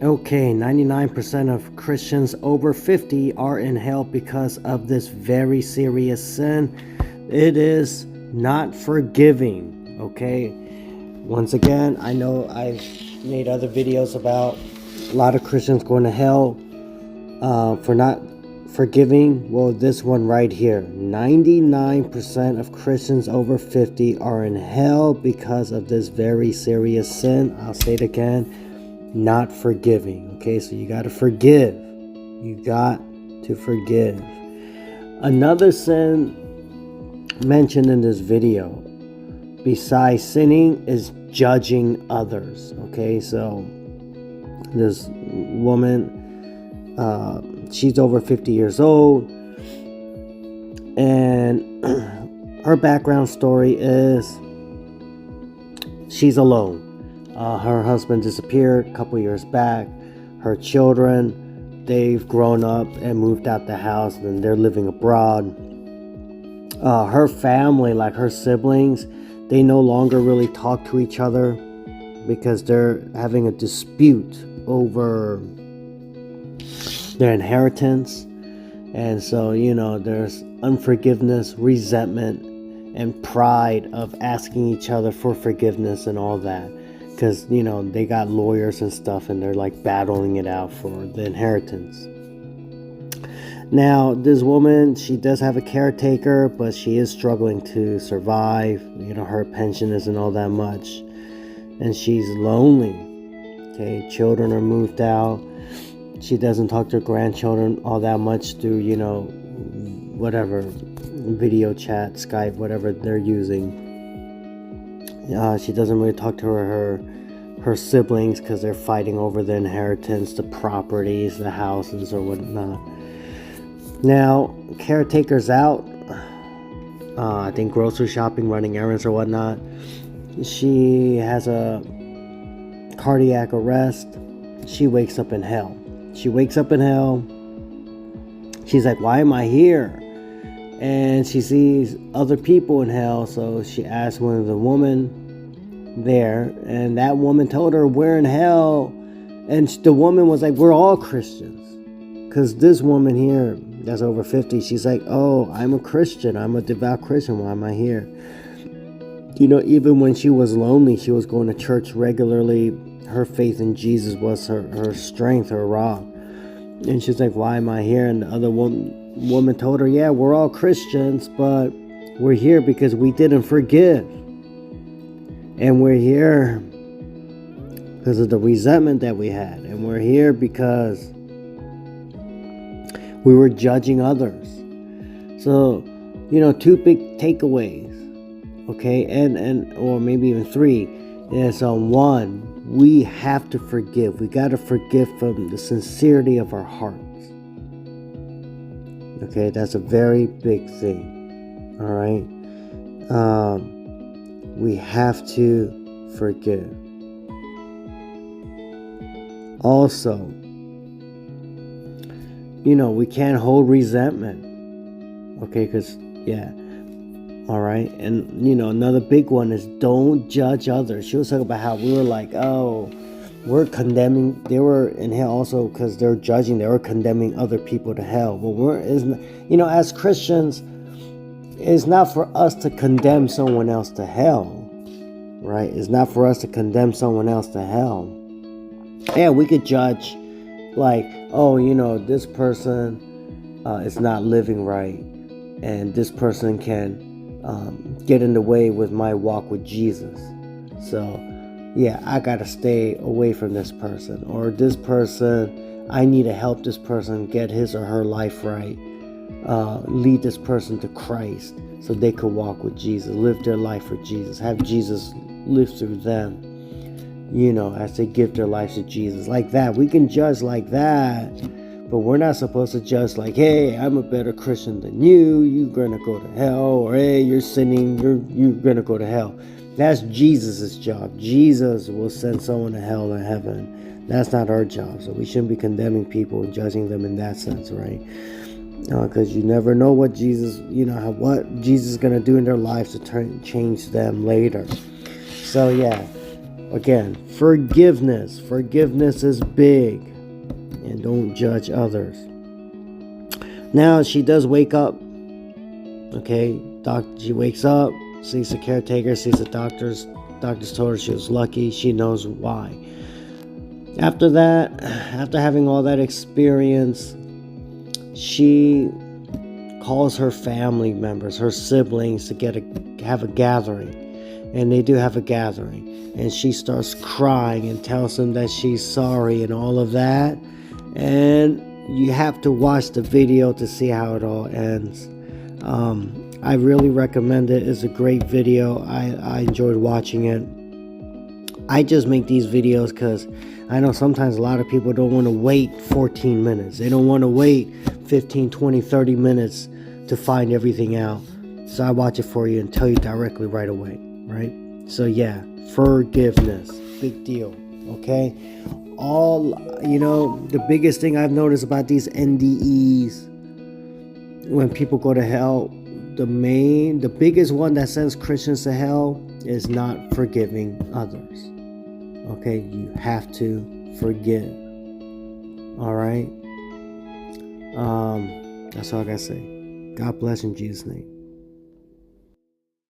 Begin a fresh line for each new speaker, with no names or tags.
Okay, 99% of Christians over 50 are in hell because of this very serious sin. It is not forgiving, okay? Once again, I know I've made other videos about a lot of Christians going to hell for not forgiving. Well, this one right here, 99% of Christians over 50 are in hell because of this very serious sin. I'll say it again, not forgiving. Okay, so you got to forgive. You got to forgive. Another sin mentioned in this video, besides sinning, is judging others. Okay, so this woman, she's over 50 years old, and her background story is she's alone. Her husband disappeared a couple years back. Her children, they've grown up and moved out the house, and they're living abroad. Her family, like her siblings, they no longer really talk to each other because they're having a dispute over their inheritance. And so, there's unforgiveness, resentment, and pride of asking each other for forgiveness and all that. Because, they got lawyers and stuff, and they're like battling it out for the inheritance. Now, this woman, she does have a caretaker, but she is struggling to survive. Her pension isn't all that much. And she's lonely. Okay, children are moved out. She doesn't talk to her grandchildren all that much through, whatever, video chat, Skype, whatever they're using. She doesn't really talk to her siblings because they're fighting over the inheritance, the properties, the houses, or whatnot. Now, caretaker's out. I think grocery shopping, running errands or whatnot. She has a cardiac arrest. She wakes up in hell. She's like, why am I here? And she sees other people in hell, so she asked one of the women there, and that woman told her, we're in hell. And the woman was like, we're all Christians. Because this woman here, that's over 50, she's like, oh, I'm a Christian. I'm a devout Christian. Why am I here? Even when she was lonely, she was going to church regularly. Her faith in Jesus was her strength, her rock. And she's like, why am I here? And the other woman told her, yeah, we're all Christians, but we're here because we didn't forgive. And we're here because of the resentment that we had. And we're here because we were judging others. So, two big takeaways, okay, and or maybe even three, is one, we have to forgive. We got to forgive from the sincerity of our hearts. Okay, that's a very big thing. All right, we have to forgive. Also, we can't hold resentment. Okay, because, yeah. All right. And, another big one is don't judge others. She was talking about how we were like, oh, we're condemning. They were in hell also because they're judging. They were condemning other people to hell. But as Christians, it's not for us to condemn someone else to hell. Right? It's not for us to condemn someone else to hell. Yeah, we could judge like, oh, this person is not living right, and this person can get in the way with my walk with Jesus. So, yeah, I got to stay away from this person. Or this person, I need to help this person get his or her life right. Lead this person to Christ so they could walk with Jesus, live their life for Jesus, have Jesus live through them. As they give their lives to Jesus. Like that. We can judge like that. But we're not supposed to judge like, hey, I'm a better Christian than you. You're going to go to hell. Or, hey, you're sinning. You're going to go to hell. That's Jesus' job. Jesus will send someone to hell or heaven. That's not our job. So we shouldn't be condemning people and judging them in that sense, right? Because you never know what Jesus, what Jesus is going to do in their lives to change them later. So, yeah. Again, forgiveness. Forgiveness is big. And don't judge others. Now, she does wake up. Okay, she wakes up, sees the caretaker, sees the doctors. Doctors told her she was lucky. She knows why. After that, after having all that experience, she calls her family members, her siblings, to have a gathering. And they do have a gathering. And she starts crying and tells them that she's sorry and all of that. And you have to watch the video to see how it all ends. I really recommend it. It's a great video. I enjoyed watching it. I just make these videos because I know sometimes a lot of people don't want to wait 14 minutes. They don't want to wait 15, 20, 30 minutes to find everything out. So I watch it for you and tell you directly right away, right? So yeah, forgiveness, big deal, okay? The biggest thing I've noticed about these NDEs, when people go to hell, the biggest one that sends Christians to hell is not forgiving others. Okay, you have to forgive. All right. That's all I gotta say. God bless in Jesus' name.